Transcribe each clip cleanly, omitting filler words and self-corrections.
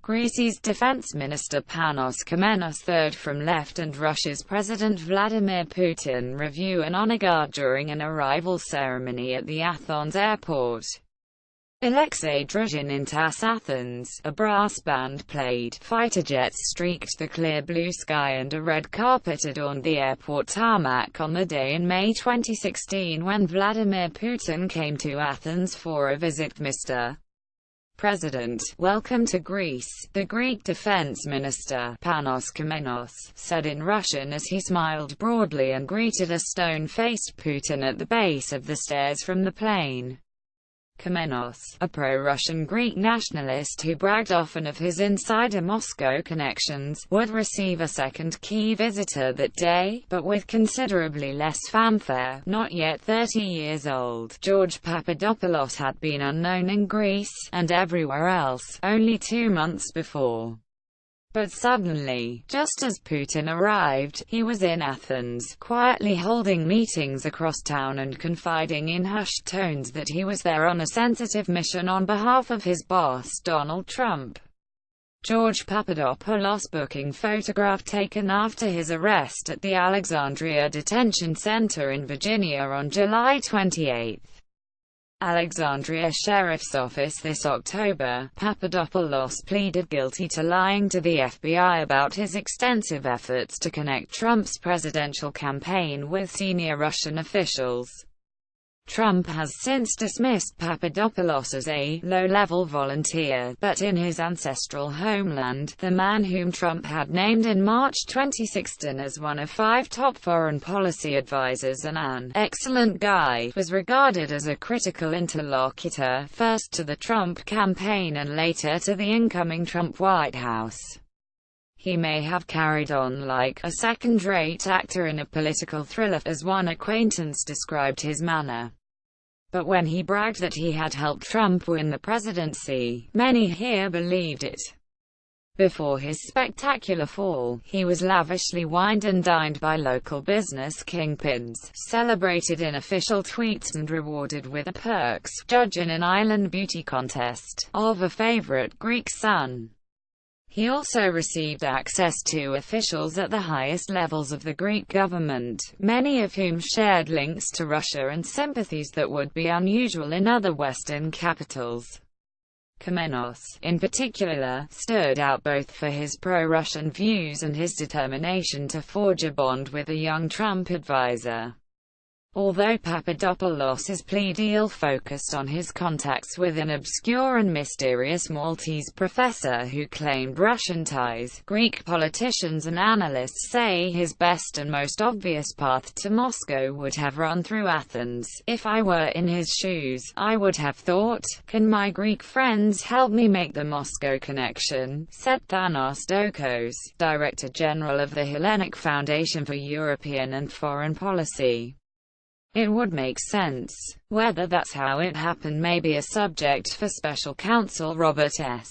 Greece's defense minister Panos Kamenos, third from left, and Russia's President Vladimir Putin review an honor guard during an arrival ceremony at the Athens airport. Alexei Druzhin in TASS Athens, a brass band played, fighter jets streaked the clear blue sky, and a red carpet adorned the airport tarmac on the day in May 2016 when Vladimir Putin came to Athens for a visit. Mr. President, welcome to Greece, the Greek defense minister, Panos Kamenos, said in Russian as he smiled broadly and greeted a stone-faced Putin at the base of the stairs from the plane. Kamenos, a pro-Russian Greek nationalist who bragged often of his insider Moscow connections, would receive a second key visitor that day, but with considerably less fanfare. Not yet 30 years old, George Papadopoulos had been unknown in Greece, and everywhere else, only 2 months before. But suddenly, just as Putin arrived, he was in Athens, quietly holding meetings across town and confiding in hushed tones that he was there on a sensitive mission on behalf of his boss Donald Trump. George Papadopoulos booking photograph taken after his arrest at the Alexandria Detention Center in Virginia on July 28. Alexandria Sheriff's Office. This October, Papadopoulos pleaded guilty to lying to the FBI about his extensive efforts to connect Trump's presidential campaign with senior Russian officials. Trump has since dismissed Papadopoulos as a low-level volunteer, but in his ancestral homeland, the man whom Trump had named in March 2016 as one of 5 top foreign policy advisors and an excellent guy, was regarded as a critical interlocutor, first to the Trump campaign and later to the incoming Trump White House. He may have carried on like a second-rate actor in a political thriller, as one acquaintance described his manner. But when he bragged that he had helped Trump win the presidency, many here believed it. Before his spectacular fall, he was lavishly wined and dined by local business kingpins, celebrated in official tweets and rewarded with perks, judge in an island beauty contest, of a favorite Greek son. He also received access to officials at the highest levels of the Greek government, many of whom shared links to Russia and sympathies that would be unusual in other Western capitals. Kamenos, in particular, stood out both for his pro-Russian views and his determination to forge a bond with a young Trump advisor. Although Papadopoulos' plea deal focused on his contacts with an obscure and mysterious Maltese professor who claimed Russian ties, Greek politicians and analysts say his best and most obvious path to Moscow would have run through Athens. If I were in his shoes, I would have thought, can my Greek friends help me make the Moscow connection, said Thanos Dokos, Director General of the Hellenic Foundation for European and Foreign Policy. It would make sense. Whether that's how it happened may be a subject for Special Counsel Robert S.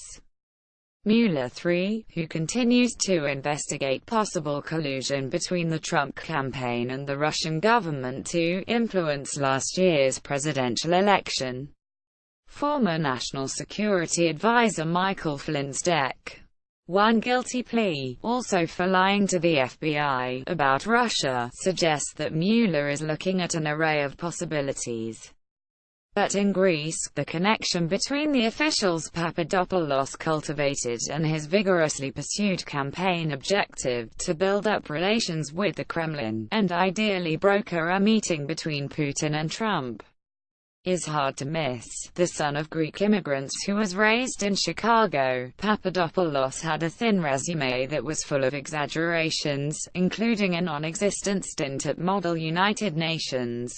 Mueller III, who continues to investigate possible collusion between the Trump campaign and the Russian government to influence last year's presidential election. Former National Security Advisor Michael Flynn's deck. One guilty plea, also for lying to the FBI about Russia, suggests that Mueller is looking at an array of possibilities. But in Greece, the connection between the officials Papadopoulos cultivated and his vigorously pursued campaign objective to build up relations with the Kremlin, and ideally broker a meeting between Putin and Trump, is hard to miss. The son of Greek immigrants who was raised in Chicago, Papadopoulos had a thin resume that was full of exaggerations, including a non-existent stint at Model United Nations.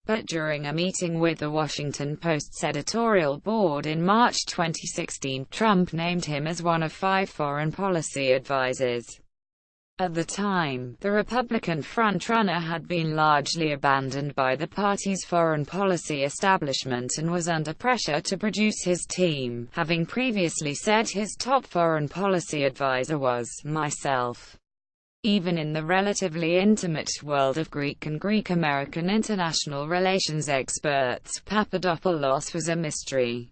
But during a meeting with the Washington Post's editorial board in March 2016, Trump named him as one of 5 foreign policy advisors. At the time, the Republican frontrunner had been largely abandoned by the party's foreign policy establishment and was under pressure to produce his team, having previously said his top foreign policy advisor was myself. Even in the relatively intimate world of Greek and Greek-American international relations experts, Papadopoulos was a mystery.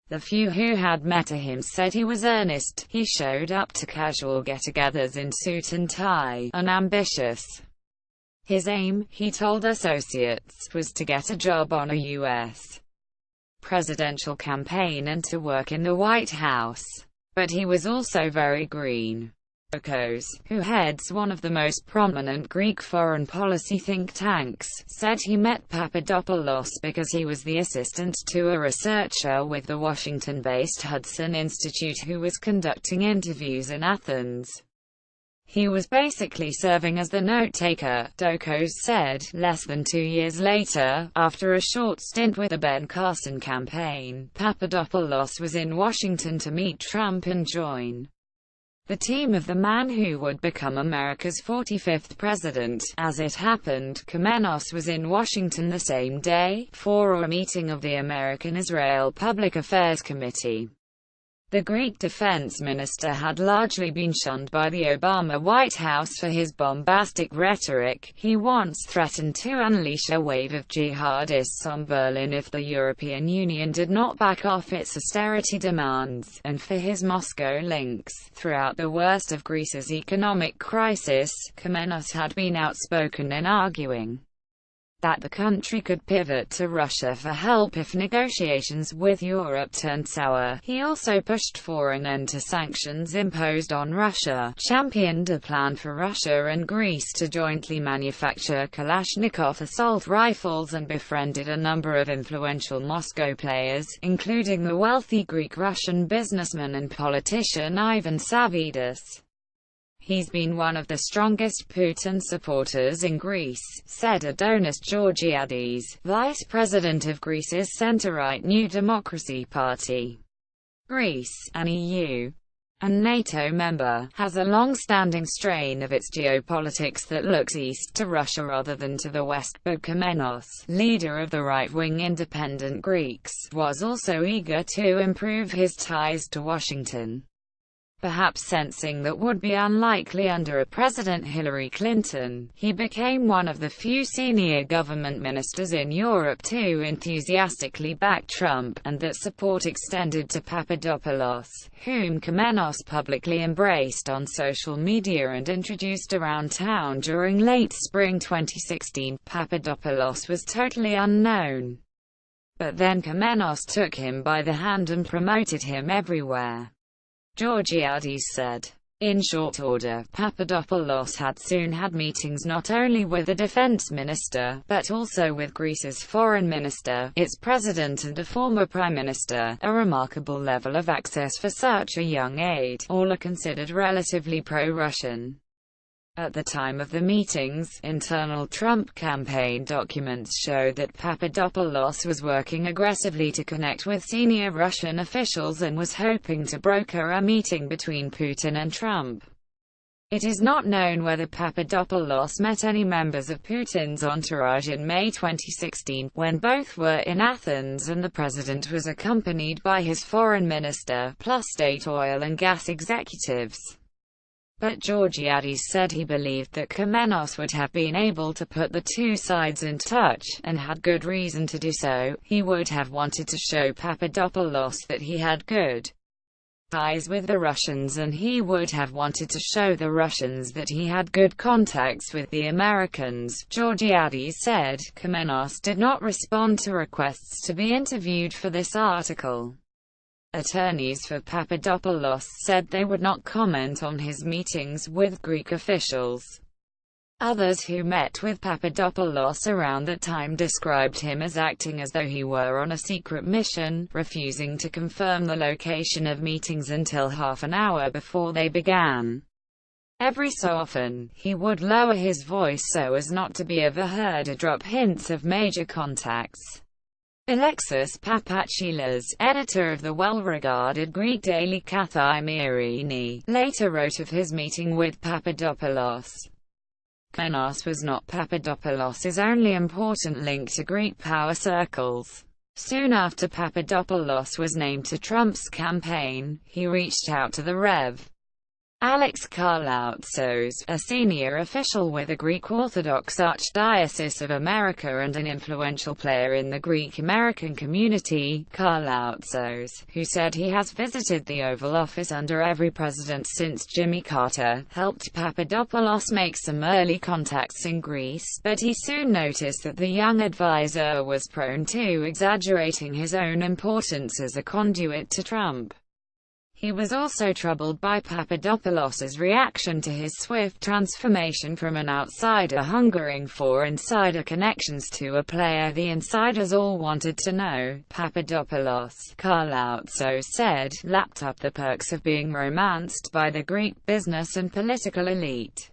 The few who had met him said he was earnest. He showed up to casual get-togethers in suit and tie, unambitious. His aim, he told associates, was to get a job on a U.S. presidential campaign and to work in the White House. But he was also very green. Okos, who heads one of the most prominent Greek foreign policy think tanks, said he met Papadopoulos because he was the assistant to a researcher with the Washington-based Hudson Institute who was conducting interviews in Athens. He was basically serving as the note-taker, Dokos said. Less than 2 years later, after a short stint with the Ben Carson campaign, Papadopoulos was in Washington to meet Trump and join the team of the man who would become America's 45th president. As it happened, Kamenos was in Washington the same day, for a meeting of the American-Israel Public Affairs Committee. The Greek defense minister had largely been shunned by the Obama White House for his bombastic rhetoric. He once threatened to unleash a wave of jihadists on Berlin if the European Union did not back off its austerity demands, and for his Moscow links. Throughout the worst of Greece's economic crisis, Kamenos had been outspoken in arguing that the country could pivot to Russia for help if negotiations with Europe turned sour. He also pushed for an end to sanctions imposed on Russia, championed a plan for Russia and Greece to jointly manufacture Kalashnikov assault rifles, and befriended a number of influential Moscow players, including the wealthy Greek-Russian businessman and politician Ivan Savvidis. He's been one of the strongest Putin supporters in Greece, said Adonis Georgiadis, vice president of Greece's centre-right New Democracy Party. Greece, an EU and NATO member, has a long-standing strain of its geopolitics that looks east to Russia rather than to the west, but Kamenos, leader of the right-wing Independent Greeks, was also eager to improve his ties to Washington. Perhaps sensing that would be unlikely under a President Hillary Clinton, he became one of the few senior government ministers in Europe to enthusiastically back Trump, and that support extended to Papadopoulos, whom Kamenos publicly embraced on social media and introduced around town during late spring 2016. Papadopoulos was totally unknown. But then Kamenos took him by the hand and promoted him everywhere. Georgiadis said. In short order, Papadopoulos had soon had meetings not only with the defense minister, but also with Greece's foreign minister, its president and a former prime minister, a remarkable level of access for such a young aide. All are considered relatively pro-Russian. At the time of the meetings, internal Trump campaign documents show that Papadopoulos was working aggressively to connect with senior Russian officials and was hoping to broker a meeting between Putin and Trump. It is not known whether Papadopoulos met any members of Putin's entourage in May 2016, when both were in Athens and the president was accompanied by his foreign minister, plus state oil and gas executives. But Georgiadis said he believed that Kamenos would have been able to put the two sides in touch, and had good reason to do so. He would have wanted to show Papadopoulos that he had good ties with the Russians, and he would have wanted to show the Russians that he had good contacts with the Americans, Georgiadis said. Kamenos did not respond to requests to be interviewed for this article. Attorneys for Papadopoulos said they would not comment on his meetings with Greek officials. Others who met with Papadopoulos around that time described him as acting as though he were on a secret mission, refusing to confirm the location of meetings until half an hour before they began. Every so often, he would lower his voice so as not to be overheard or drop hints of major contacts. Alexis Papachilas, editor of the well-regarded Greek daily Kathimerini, later wrote of his meeting with Papadopoulos. Kamenos was not Papadopoulos's only important link to Greek power circles. Soon after Papadopoulos was named to Trump's campaign, he reached out to the Rev. Alex Karloutsos, a senior official with the Greek Orthodox Archdiocese of America and an influential player in the Greek-American community, Karloutsos, who said he has visited the Oval Office under every president since Jimmy Carter, helped Papadopoulos make some early contacts in Greece, but he soon noticed that the young advisor was prone to exaggerating his own importance as a conduit to Trump. He was also troubled by Papadopoulos's reaction to his swift transformation from an outsider hungering for insider connections to a player the insiders all wanted to know. Papadopoulos, Karloutsos said, lapped up the perks of being romanced by the Greek business and political elite.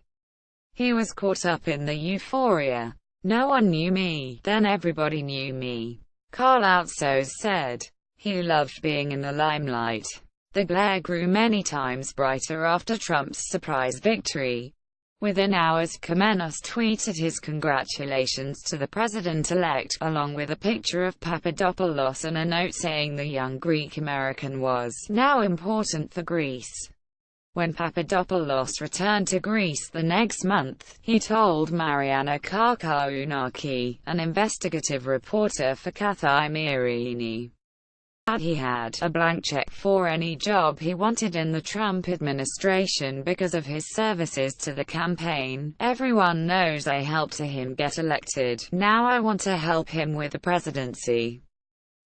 He was caught up in the euphoria. "No one knew me, then everybody knew me," Karloutsos said. He loved being in the limelight. The glare grew many times brighter after Trump's surprise victory. Within hours, Kamenos tweeted his congratulations to the president-elect, along with a picture of Papadopoulos and a note saying the young Greek-American was now important for Greece. When Papadopoulos returned to Greece the next month, he told Mariana Karkaounaki, an investigative reporter for Kathimerini, that he had a blank check for any job he wanted in the Trump administration because of his services to the campaign. "Everyone knows I helped him get elected. Now I want to help him with the presidency,"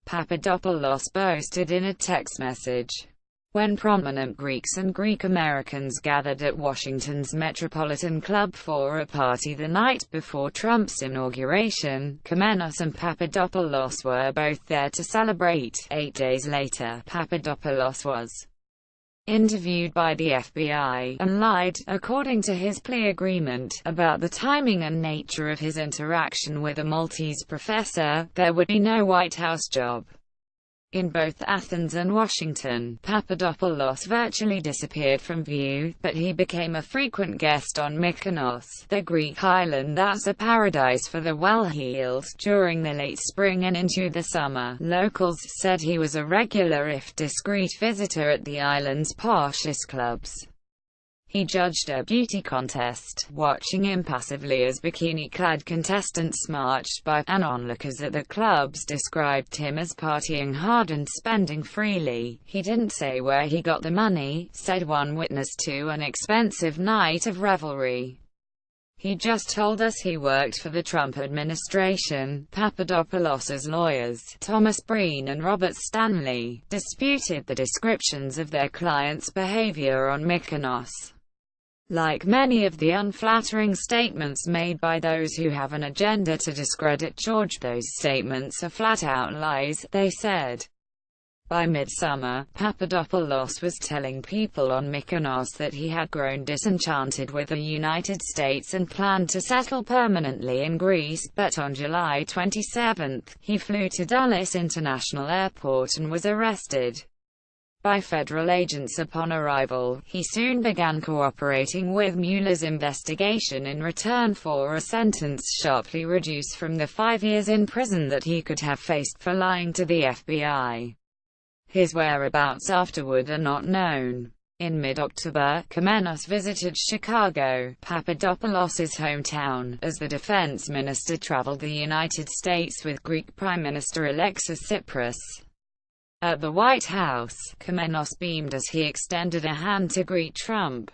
Papadopoulos boasted in a text message. When prominent Greeks and Greek Americans gathered at Washington's Metropolitan Club for a party the night before Trump's inauguration, Kamenos and Papadopoulos were both there to celebrate. 8 days later, Papadopoulos was interviewed by the FBI, and lied, according to his plea agreement, about the timing and nature of his interaction with a Maltese professor. There would be no White House job. In both Athens and Washington, Papadopoulos virtually disappeared from view, but he became a frequent guest on Mykonos, the Greek island that's a paradise for the well-heeled, during the late spring and into the summer. Locals said he was a regular if discreet visitor at the island's poshest clubs. He judged a beauty contest, watching impassively as bikini-clad contestants marched by, and onlookers at the clubs described him as partying hard and spending freely. "He didn't say where he got the money," said one witness to an expensive night of revelry. "He just told us he worked for the Trump administration." Papadopoulos's lawyers, Thomas Breen and Robert Stanley, disputed the descriptions of their client's behavior on Mykonos. Like many of the unflattering statements made by those who have an agenda to discredit George, those statements are flat-out lies, they said. By midsummer, Papadopoulos was telling people on Mykonos that he had grown disenchanted with the United States and planned to settle permanently in Greece, but on July 27, he flew to Dulles International Airport and was arrested by federal agents upon arrival. He soon began cooperating with Mueller's investigation in return for a sentence sharply reduced from the 5 years in prison that he could have faced for lying to the FBI. His whereabouts afterward are not known. In mid-October, Kamenos visited Chicago, Papadopoulos's hometown, as the defense minister traveled the United States with Greek Prime Minister Alexis Tsipras. At the White House, Kamenos beamed as he extended a hand to greet Trump.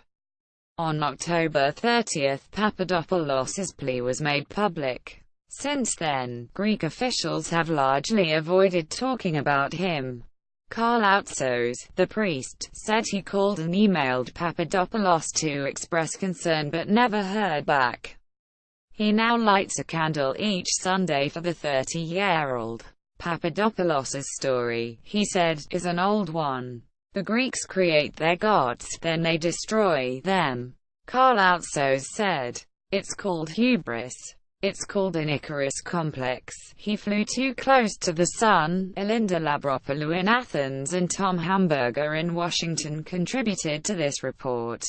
On October 30, Papadopoulos's plea was made public. Since then, Greek officials have largely avoided talking about him. Karloutsos, the priest, said he called and emailed Papadopoulos to express concern but never heard back. He now lights a candle each Sunday for the 30-year-old. Papadopoulos's story, he said, is an old one. The Greeks create their gods, then they destroy them. Karloutsos said, "It's called hubris. It's called an Icarus complex." He flew too close to the sun. Elinda Labropoulou in Athens and Tom Hamburger in Washington contributed to this report.